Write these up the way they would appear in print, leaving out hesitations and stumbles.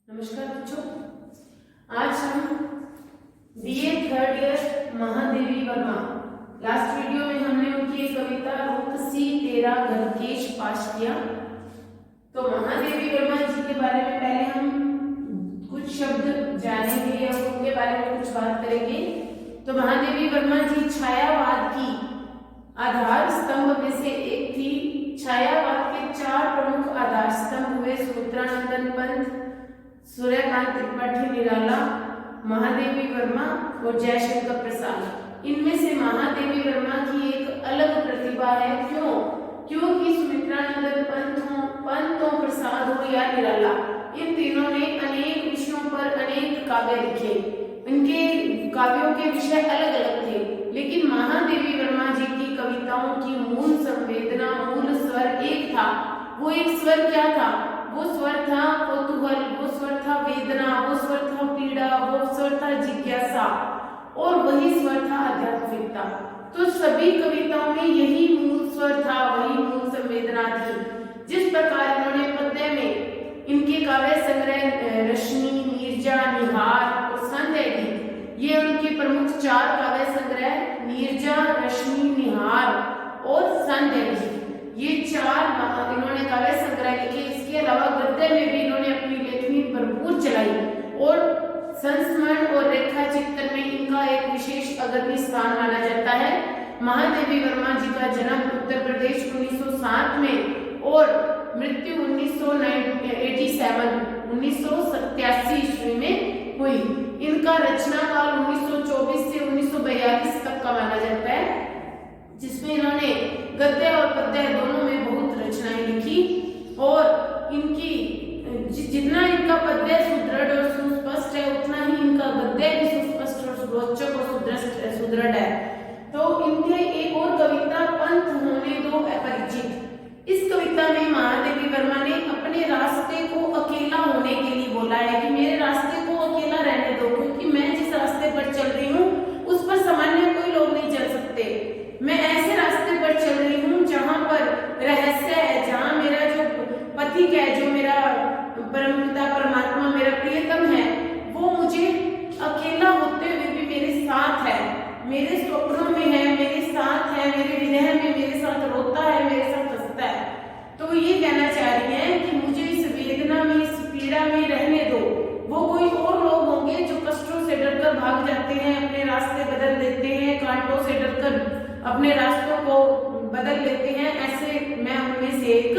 नमस्कार बच्चों, आज हम BA third year Mahadevi Verma last video में हमने उनकी एक कविता रुख सी तेरा गणकेश पाठ किया। तो महादेवी वर्मा जी के बारे में पहले हम कुछ शब्द जानेंगे और उनके बारे में कुछ बात करेंगे। तो महादेवी वर्मा जी छायावाद की आधार स्तंभ में से एक थी। छायावाद के चार प्रमुख आधार स्तंभ हुए सूत्रानंदन पंत, सूर्यकांत त्रिपाठी निराला, महादेवी वर्मा और जयशंकर प्रसाद। इनमें से महादेवी वर्मा की एक अलग प्रतिभा है। क्यों? क्योंकि सूत्रानंदन पंत हो, प्रसाद हो या निराला, इन तीनों ने अनेक विषयों पर अनेक काव्य लिखे। इनके काव्यों के विषय अलग अलग थे, लेकिन महादेवी वर्मा जी की कविताओं की मूल संवेदना, मूल स्वर एक था। वो एक स्वर क्या था? वो स्वर था कौतूहल, वो स्वर था वेदना, वो स्वर था पीड़ा, वो स्वर था जिज्ञासा, और वही स्वर था आध्यात्मिकता। तो सभी कविताओं में यही मूल स्वर था, वही मूल संवेदना थी। जिस प्रकार इन्होंने पद्य में इनके काव्य संग्रह रश्मि, नीरजा, निहार और संध्या गीत, ये उनके प्रमुख चार काव्य संग्रह नीरजा, रश्मि, निहार और संध्या गीत, ये चार इन्होंने काव्य संग्रह लिखे। इसके अलावा गद्य में भी इन्होंने अपनी लेखनी भरपूर चलाई और संस्मरण और रेखा चित्रण में इनका एक विशेष अग्रणी स्थान माना जाता है। महादेवी वर्मा जी का जन्म उत्तर प्रदेश 1907 में और मृत्यु 1987 ईस्वी में हुई। इनका रचना काल 1924 से 1942 तक का माना जाता है, जिसमें इन्होंने गद्य और पद्य दोनों में बहुत रचनाएं लिखी। और इनकी जितना इनका पद्य सुदृढ़ और सुस्पष्ट है, उतना ही इनका गद्य भी सुस्पष्ट और रोचक और सुदृढ़ है। तो इनके एक और कविता पंथ होने दो अपरिचित, इस कविता में महादेवी वर्मा ने अपने रास्ते को अकेला होने के लिए बोला है कि मेरे रास्ते को अकेला रहने दो, क्योंकि मैं जिस रास्ते पर चल रही हूँ उस पर सामान्य कोई लोग नहीं चल सकते। मैं ऐसे रास्ते पर चल रही हूँ जहां पर रहस्य है, जहां मेरा जो पथिक है, जो मेरा परमपिता परमात्मा मेरा प्रियतम है, वो मुझे अकेला होते हुए भी मेरे साथ है, मेरे स्वप्नों में है, मेरे साथ है, मेरे विरह में मेरे साथ रोता है, मेरे साथ हंसता है। तो ये कहना चाह रही है कि मुझे इस वेदना में, इस पीड़ा में रहने दो। वो कोई और लोग होंगे जो कष्टों से डरकर भाग जाते हैं, अपने रास्ते बदल देते हैं, कांटों से डरकर अपने रास्तों को बदल लेते हैं, ऐसे मैं उनमें से एक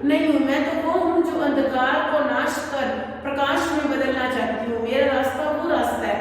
नहीं हूं। मैं तो वो हूं जो अंधकार को नाश कर प्रकाश में बदलना चाहती हूँ। मेरा रास्ता वो रास्ता है।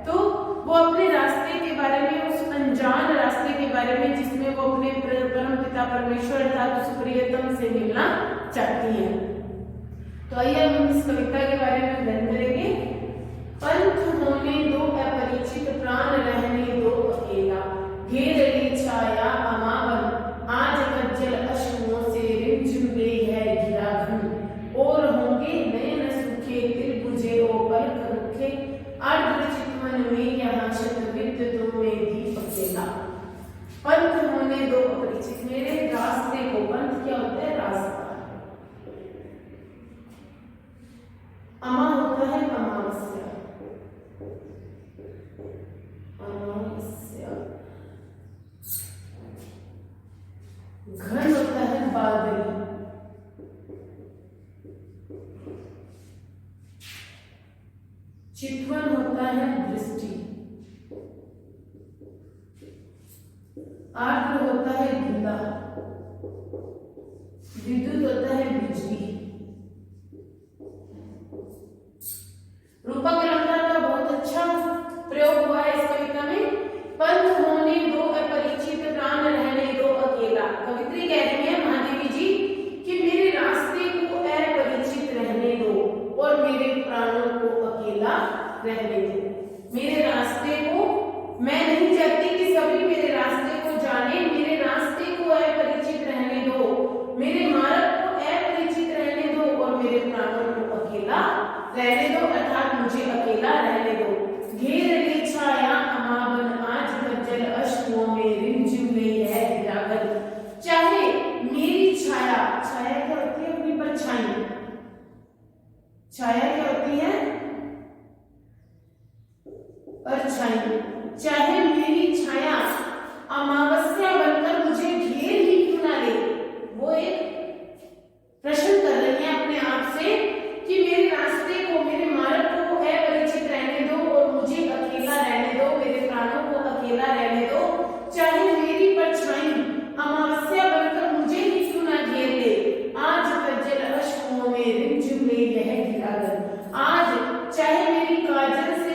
तो वो अपने रास्ते के बारे में, उस अनजान रास्ते के बारे में जिसमें वो अपने परम पिता परमेश्वर अर्थात उस प्रियतम से मिलना चाहती है। तो आइए हम इस कविता के बारे में अध्ययन करेंगे। पंथ होने दो अपरिचित, प्राण रहने दो अकेला, घेर ली छाया अमावन, आज कज्जल अश्रुओं से रिमझिम गई है घिरा घन, और होंगे नयन सूखे त्रिभुजे ओ पलक रुखे, आर्द्र चितवन में यहाँ शतविद तुम्हें दीप अकेला। पंथ होने दो अपरिचित, मेरे रास्ते को, पंथ क्या होता है? रास्ता। अमा होता है अमावस्या, अमावस्या। घन होता है बादल, चितवन होता है दृष्टि, आर्द्र होता है गीला, विद्युत होता है बिजली। रूपक अलंकार का बहुत अच्छा प्रयोग हुआ है इस कविता में। पंथ होने दो अपरिचित, प्राण रहने दो अकेला। कवित्री कह रही है महादेवी जी कि मेरे रास्ते को अपरिचित रहने दो और मेरे प्राणों को अकेला रहने दो। मेरे रास्ते को, मैं नहीं चाहती कि सभी मेरे रास्ते को जाने, मेरे रास्ते को अपरिचित रहने दो, मेरे मार्ग को अपरिचित रहने दो और मेरे प्राणों को अकेला रहने दो, अर्थात मुझे अकेला रहने दो। घेर ली छाया अमावन, आज कज्जल अश्रुओं में रिमझिम गई है घिराघन। चाहे मेरी छाया, छाया क्या होती है? अपनी परछाई, छाया क्या होती है? परछाई। चाहे मेरी छाया अमावस्या बनकर मुझे घेर ही क्यों ना ले, वो एक प्रश्न कर रही है अपने आप से कि मेरे रास्ते को, मेरे मार्ग को अपरिचित रहने दो और मुझे अकेला रहने दो, मेरे प्राणों को अकेला रहने दो। चाहे मेरी परछाई अमावस्या बनकर मुझे ही क्यों ना घेर ले, आज कज्जल अश्कों में रिमझिम ले यह गिरागर। आज चाहे मेरी काजल से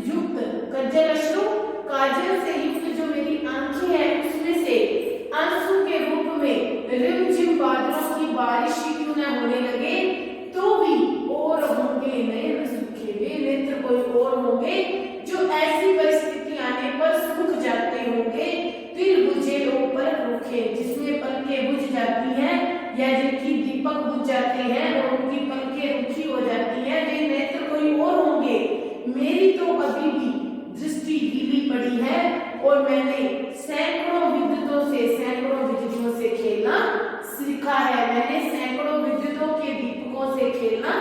युक्त, कज्जल अश्रु काजल से युक्त जो मेरी आंखें हैं उसमें से आंसू के रूप में रिमझिम बादलों की बारिश ही क्यों ना होने लगे, तो भी और होंगे नयन सूखे हुए नेत्र, कोई और होंगे जो ऐसी परिस्थिति आने पर सूख जाते होंगे। दिल बुझे लोग पलक रुखे, जिसमें पलकें बुझ जाती हैं या जिनकी दीपक बुझ जाते हैं और उनकी पलकें रुखी हो जाती हैं, वे नेत्र कोई और होंगे। मेरी तो अभी भी दृष्टि गीली पड़ी है और मैंने सैकड़ों विद्युतों से खेलना सीखा है। मैंने सैकड़ों विद्युतों के दीपकों से खेलना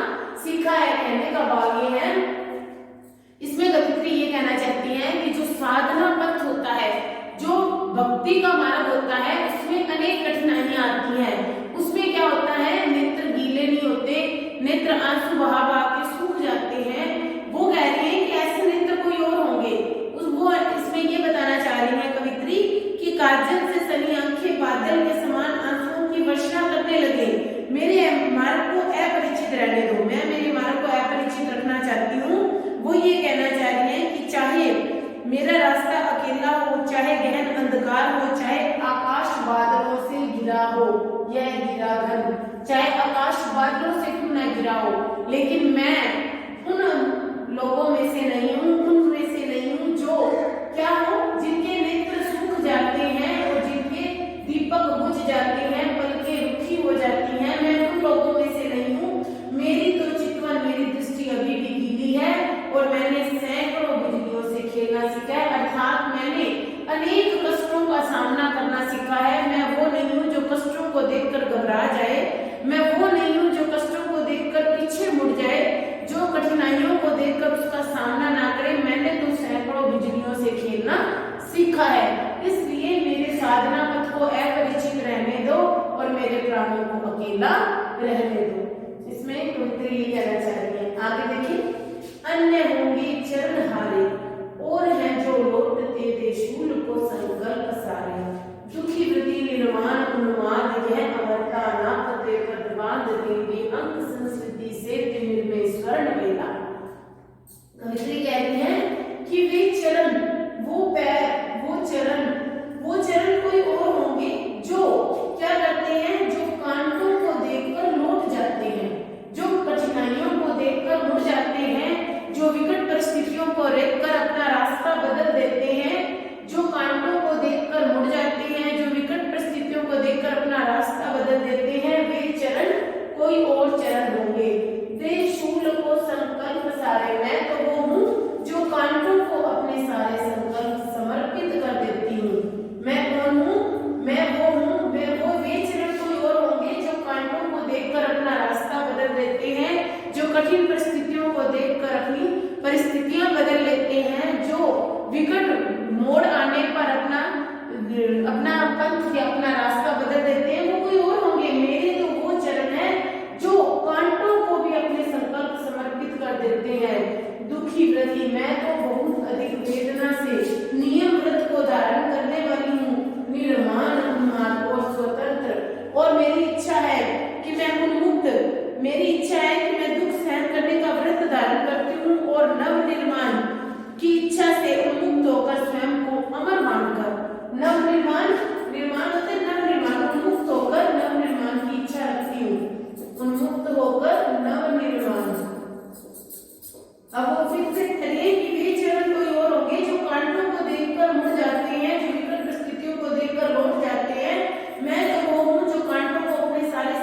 सीखा है। कहने का भाव ये है, इसमें कवित्री ये कहना चाहती है कि जो साधना पथ होता है, जो भक्ति का मार्ग होता है, उसमें अनेक कठिनाइयां आती हैं। उसमें क्या होता है, नेत्र गीले नहीं होते, नेत्र आंसू बहा बहा के सूख जाते हैं। वो कह रही है कि ऐसे नेत्र कोई और होंगे। वो इसमें ये बताना चाह रही है कवित्री कि काजल से सनी आंखें बादल के समान आंसुओं की वर्षा करने लगे। मेरे मार्ग को अपरिचित रहने दो, मैं मेरे मार्ग को अपरिचित रखना चाहती हूँ। वो ये कहना चाह रही है कि चाहे मेरा रास्ता अकेला हो, चाहे गहन अंधकार हो, चाहे आकाश बादलों से घिरा हो, यह घिरा घन, चाहे आकाश बादलों से क्यों ना घिरा हो, लेकिन मैं उन लोगों में से नहीं हूँ, उनमें से नहीं हूँ जो क्या हो, जिनके नेत्र सूख जाते हैं और जिनके दीपक बुझ जाते हैं, पलकें रुखी हो जाती हैं। मैं उन लोगों में से नहीं हूँ। मेरी तो चितवन, मेरी दृष्टि अभी भी गीली है और मैंने सैकड़ों बिजलियों से खेलना सीखा है, अर्थात मैंने अनेक कष्टों का सामना करना सीखा है। मैं वो नहीं हूँ जो कष्टों को देखकर घबरा जाए, मैं वो नहीं हूँ जो कष्टों को देखकर पीछे मुड़ जाए, जो कठिनाइयों को देखकर उसका सामना ना करे। मैंने तो सैकड़ों बिजलियों से खेलना सीखा है, इसलिए मेरे साधना पथ को अपरिचित रहने दो और मेरे प्राणों को अकेला रहने दो। इसमें कवित्री ये कहना चाह रही है, आगे देखिए। अन्य होंगे चरण हारे और हैं जो लौटते थे शूल को संकल्प सारे, दुखी वृत्ति निर्माण उन्माद यह अवरता नापते पद बांध देंगे अंक संस्कृति से तिमिर में स्वर्ण वेला। कवित्री कहती है कि वे चरण, वो पैर, वो चरण कोई और होंगे जो क्या करते हैं, जो कांटों को देखकर लौट जाते हैं, जो कठिनाइयों को देखकर मुड़ जाते हैं, जो विकट परिस्थितियों को देखकर अपना रास्ता बदल देते हैं, जो कांटों को देखकर मुड़ जाते हैं, जो विकट परिस्थितियों को देखकर अपना रास्ता बदल देते हैं, वे चरण कोई और चरण होंगे। वे शूल को संकल्प सारे, मैं तो वो हूँ जो कांटों को अपने सारे संकल्प समर्पित कर देती हूँ। मैं कौन हूँ, मैं वो हूँ, वे चरण कोई और होंगे जो कांटों को देखकर अपना रास्ता बदल देते हैं, जो कठिन परिस्थितियों को देखकर अपनी परिस्थितियां बदल लेते हैं, जो विकट मोड़ आने पर अपना पंथ या अपना रास्ता बदल देते हैं, वो कोई और होंगे। मेरे तो वो चरण है जो कांटों को भी अपने संकल्प समर्पित कर देते हैं। दुखी व्रति, मैं तो बहुत अधिक वेदना से नियम व्रत को धारण करने वाली हूँ, निर्माण उन्माद और स्वतंत्र, और मेरी इच्छा है कि मैं उन्मुक्त, मेरी इच्छा है कि मैं दुख सहन करने का व्रत धारण करती हूँ और नव निर्माण की इच्छा से उन्मुक्त होकर स्वयं को अमर मानकर, नव निर्माण होते नव निर्माण, उन्मुक्त होकर नव निर्माण की इच्छा रखती हूँ, उन्मुक्त होकर नव निर्माण। अब वो फिर से कहिए कि वे चरण कोई और होंगे जो कांटों को देखकर मुड़ जाते हैं, जो विकट परिस्थितियों को देखकर लौट जाते हैं। मैं तो वो हूँ जो कांटों को अपने सारे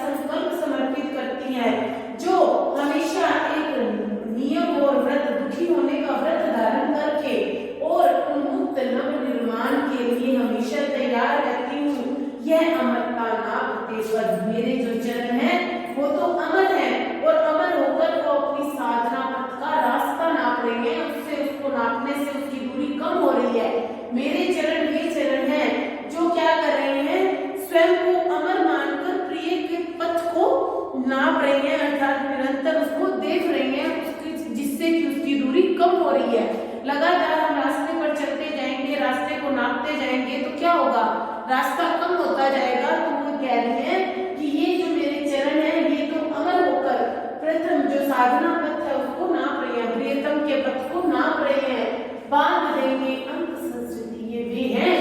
लगातार हम रास्ते पर चलते जाएंगे, रास्ते को नापते जाएंगे तो क्या होगा, रास्ता कम होता जाएगा। तो वो कह रही है कि ये जो मेरे चरण है ये तो अमर होकर प्रथम जो साधना पथ है उसको नाप रहे हैं, प्रियतम के पथ को नाप रहे हैं, बांध देंगे अंक संस्कृति। ये वे हैं,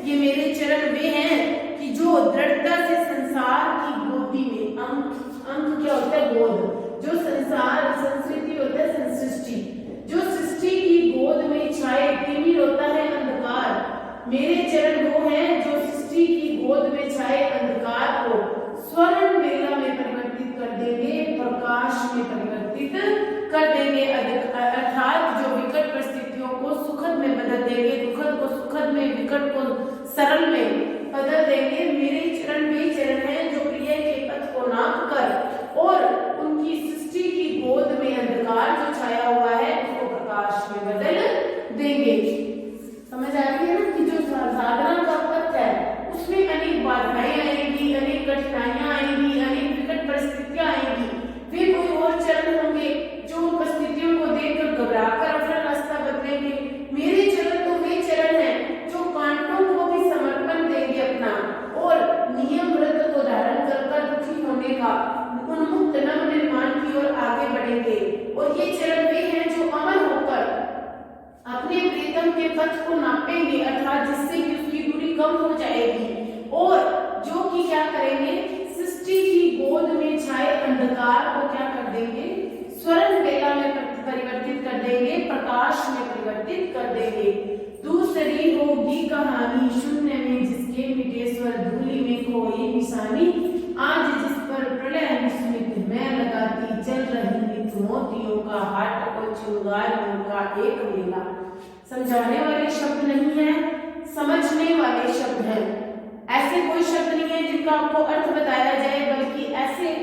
ये मेरे चरण वे हैं कि जो दृढ़ता से संसार की गोदी में, अंक क्या होता है, गोद, जो संसार संस्कृति होता है संसृष्टि, जो सृष्टि की गोद में छाए, तिमिर होता है अंधकार। मेरे चरण वो हैं जो सृष्टि की गोद में छाए अंधकार को स्वर्ण बेला में परिवर्तित कर देंगे, प्रकाश में परिवर्तित कर देंगे, अर्थात जो विकट परिस्थितियों को सुखद में बदल देंगे, दुखद को सुखद में, विकट को सरल में बदल देंगे। मेरे चरण वे चरण हैं जो प्रिय के पथ को नाप कर और उनकी सृष्टि की गोद में अंधकार जो छाया हुआ है उसको प्रकाश में बदल देंगे। समझ आ रही है ना कि जो साधना का पथ है उसमें अनेक बाधाएं आएंगी, अनेक कठिनाइयां आएंगी, अनेक विकट परिस्थितियां आएंगी। वे कोई और चरण होंगे जो परिस्थितियों को देखकर घबराकर अपना रास्ता बदलेंगे। मेरे चरण तो वे चरण हैं जो कांटों को भी समर्पण देंगे अपना और नियम व्रत को धारण कर दुखी होने का उन्मुक्त नव निर्माण की ओर आगे बढ़ेंगे। और ये चरण वे हैं जो अमर होकर अपने प्रीतम के पथ को नापेंगे, अर्थात जिससे कि उसकी दूरी कम हो जाएगी और जो कि क्या करेंगे, सृष्टि की गोद में छाए अंधकार को क्या कर देंगे, स्वर्ण बेला में परिवर्तित कर देंगे, प्रकाश में परिवर्तित कर देंगे। दूसरी होगी कहानी शून्य में जिसके मिटे स्वर, धूलि में खोई निशानी, आज जिस पर प्रलय विस्मित मैं लगाती चल रही नित मोतियों का हाट और चिंगारियों का एक मेला। समझाने वाले शब्द नहीं है, समझने वाले शब्द हैं। ऐसे कोई शब्द नहीं है जिनका आपको अर्थ बताया जाए, बल्कि ऐसे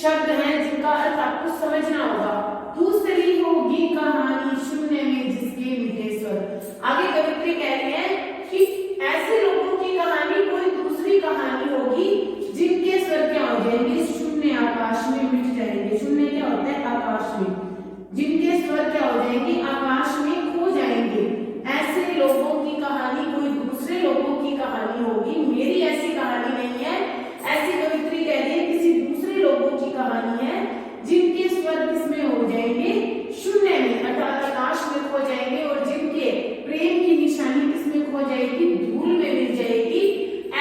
शब्द हैं जिनका अर्थ आपको समझना होगा। दूसरी होगी कहानी शून्य में जिसके मिटे स्वर। आगे कवित्री कह रही है कि ऐसे लोगों की कहानी कोई दूसरी कहानी होगी जिनके स्वर क्या हो जाएंगे, शून्य आकाश में मिट जाएंगे। शून्य क्या होता है, आकाश में, जिनके स्वर क्या हो जाएंगे, आकाश में खो जाएंगे। ऐसे लोगों की कहानी कोई दूसरे लोगों की कहानी होगी, मेरी ऐसी कहानी नहीं है। ऐसी कवित्री कह रही है किसी दूसरे लोगों की कहानी है जिनके स्वर किसमें हो जाएंगे, शून्य में, अर्थात आकाश में खो जाएंगे और जिनके प्रेम की निशानी किसमें खो जाएगी, धूल में मिल जाएगी।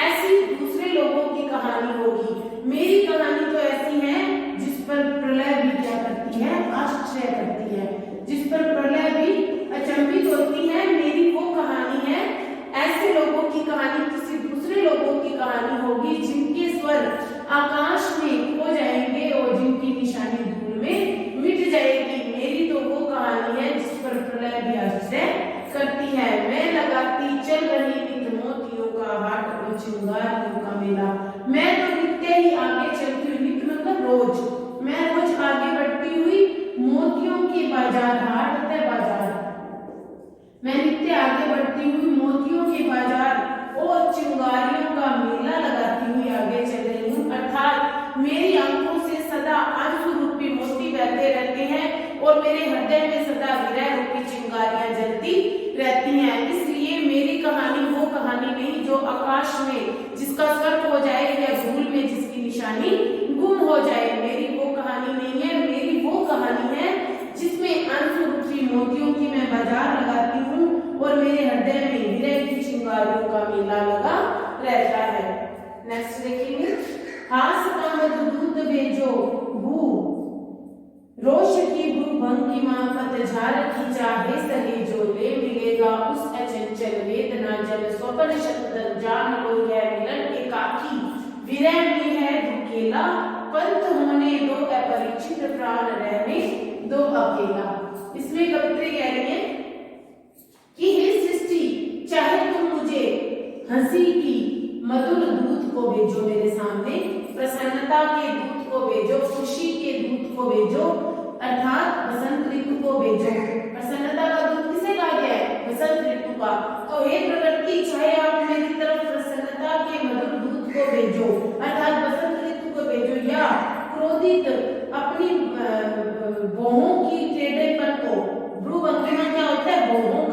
ऐसी दूसरे लोगों की कहानी होगी। मेरी कहानी तो ऐसी है जिस पर प्रलय भी क्या करती है, आश्चर्य करती है, जिस पर प्रलय भी अचंभित होती है। मेरी वो कहानी है। ऐसे लोगों की कहानी किसी दूसरे लोगों की कहानी होगी जिनके स्वर आकाश में खो जाएंगे और जिनकी निशानी धूल में मिट जाएगी। मेरी तो वो कहानी है जिस पर प्रलय भी आश्चर्य करती है। मैं लगाती चल रही नित मोतियों का हाट और चिंगारियों का मेला। मैं तो नित्य ही आगे चलती हुई, नित्य मतलब रोज, मैं रोज आगे बढ़ती हुई मोतियों की बाजार, हाट होता है बाजार, मैं नित्य आगे बढ़ती हुई मोतियों के बाजार और चिंगारियों का मेला लगाती हुई आगे चल रही हूँ। अर्थात मेरी आंखों से सदा आंसू रूपी मोती बहते रहते हैं और मेरे हृदय में सदा विरह रूपी चिंगारियां जलती रहती हैं। इसलिए मेरी कहानी वो कहानी नहीं जो आकाश में जिसका स्वर हो जाए या धूल में जिसकी निशानी गुम हो जाए। मेरी वो कहानी नहीं है। मेरी वो कहानी है जिसमें आंसू रूपी मोतियों की मैं बाजार लगाती हूँ और मेरे हृदय में विरह की चिंगारियों का मेला लगा रहता है। नेक्स्ट देखेंगे, हास का मधुदूत बेजो भू रोश की भू भंगिमा पतझार की चाहे सहे जो ले मिलेगा उस अचंचल वेदना जल स्वप्न शब्द जान लो है मिलन एकाकी विरह में है दुखेला पंत होने दो अपरिचित प्राण रहने दो अकेला। इसमें कवित्री कह रही है कि हे सृष्टि, चाहे तुम मुझे हंसी की मधुर दूत को भेजो मेरे सामने, प्रसन्नता के दूत को भेजो, खुशी के दूत को भेजो, अर्थात बसंत ऋतु को भेजो। प्रसन्नता का दूत किसे कहा गया है, बसंत ऋतु का। तो हे प्रकृति, चाहे आप मेरी तरफ प्रसन्नता के मधुर दूत को भेजो, अर्थात बसंत ऋतु को भेजो, या क्रोधित अपनी भौहों की टेढ़ेपन को, भ्रूभंगिमा क्या होता है, भौहों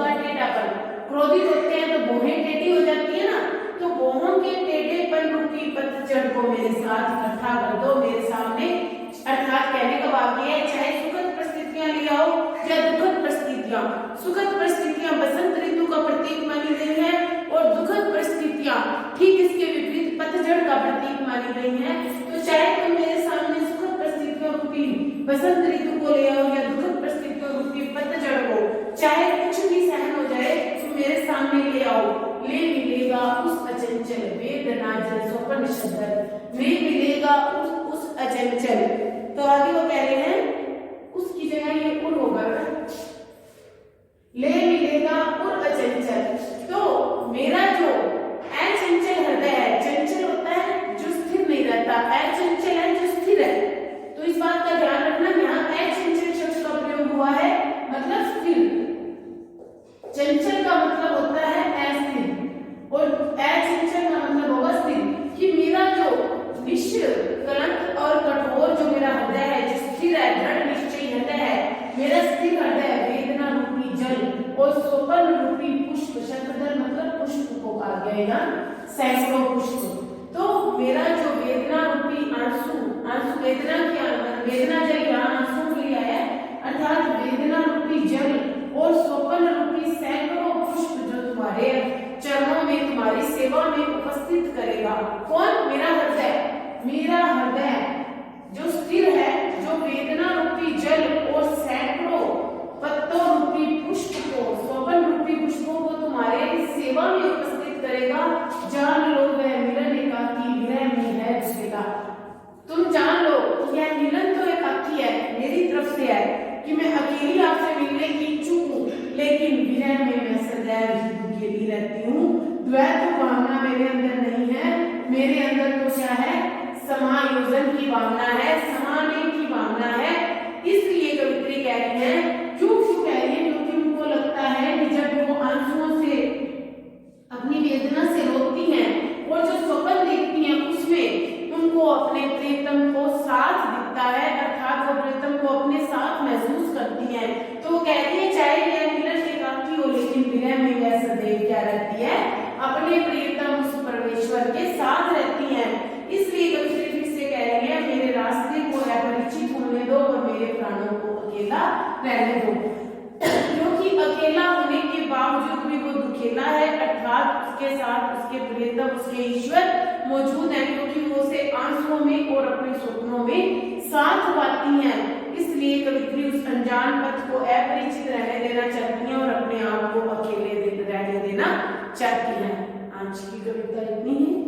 परिस्थितियां, सुखद परिस्थितियां बसंत ऋतु का प्रतीक मानी गई है और दुखद परिस्थितियां ठीक इसके विपरीत पतझड़ का प्रतीक मानी गई है। तो चाहे तुम मेरे सामने सुखद परिस्थितियों रूपी बसंत ऋतु को ले आओ या दुखद परिस्थितियों रूपी पतझड़ को, चाहे कुछ भी सहन हो जाए, तुम मेरे सामने ले आओ, ले मिलेगा उस अचंचल वेदना जल स्वप्न शब्द में मिलेगा उस अचंचल। तो आगे वो कह रहे हैं उसकी जगह ये उड़ होगा, ले मिलेगा उर अचंचल। तो मेरा जो अचंचल हृदय है, चंचल होता है जो स्थिर नहीं रहता, अचंचल है जो स्थिर है। तो इस बात का ध्यान रखना, यहाँ अचंचल शब्द का प्रयोग हुआ है मतलब स्थिर, चंचल का मतलब होता है अस्थिर और अचंचल का मतलब होगा स्थिर। कि मेरा जो निष्कलंक और कठोर जो मेरा हृदय है, जो स्थिर है, दृढ़ निश्चयी हृदय है, मेरा स्थिर हृदय वेदना रूपी जल और सोपन रूपी पुष्प, शतदल मतलब पुष्प को कहा गया यहाँ, सैकड़ों पुष्प। तो मेरा जो वेदना रूपी आंसू, आंसू वेदना की वेदना जल यहाँ आंसू के लिए आया है, अर्थात वेदना रूपी जल और सोपन रूपी सैकड़ों पुष्प जो तुम्हारे चरणों में तुम्हारी सेवा में उपस्थित करेगा। कौन? मेरा हृदय, मेरा हृदय जो स्थिर है, जो वेदना रूपी जल और सैकड़ों पत्तों रूपी पुष्प को, सोपन रूपी पुष्पों को तुम्हारे सेवा में उपस्थित करेगा। जान लो वह मिलन एकाकी विरह में है उसका। तुम जान लो कि यह मिलन तो एकाकी है, मेरी तरफ से है कि मैं अकेली आपसे मिलने की इच्छुक हूँ, लेकिन विरह में मैं सदैव ही अकेली रहती हूँ। द्वैत भावना मेरे अंदर नहीं है, मेरे अंदर तो क्या है? समायोजन की भावना है, समाने की भावना है। इसलिए कवित्री कह रही है, क्यों कह रही है? क्योंकि उनको लगता है कि जब वो आंसुओं से अपनी वेदना से रोती हैं और जो स्वप्न देखती हैं उसमें उनको अपने प्रियतम को साथ दिखता है, अर्थात वो प्रियतम को अपने साथ महसूस करती हैं। तो वो कहती है चाहे यह मिलन एकाकी हो, लेकिन विरह में वह सदैव क्या रहती है? अपने प्रियतम उस परमेश्वर के साथ रहती हैं। इसलिए कवित्री फिर से कह रही है, मेरे रास्ते को अपरिचित होने दो और मेरे प्राणों को अकेला रहने दो। क्योंकि अकेला होने के बावजूद भी वो दुखेला है, अर्थात उसके साथ उसके प्रियतम, उसके ईश्वर मौजूद हैं, क्योंकि वो उसे आंसुओं में और अपने स्वप्नों में साथ पाती हैं। इसलिए कवित्री उस अनजान पथ को अपरिचित रहने देना चाहती हैं और अपने आप को अकेले रहने देना चाहती हैं। आज की कविता इतनी ही।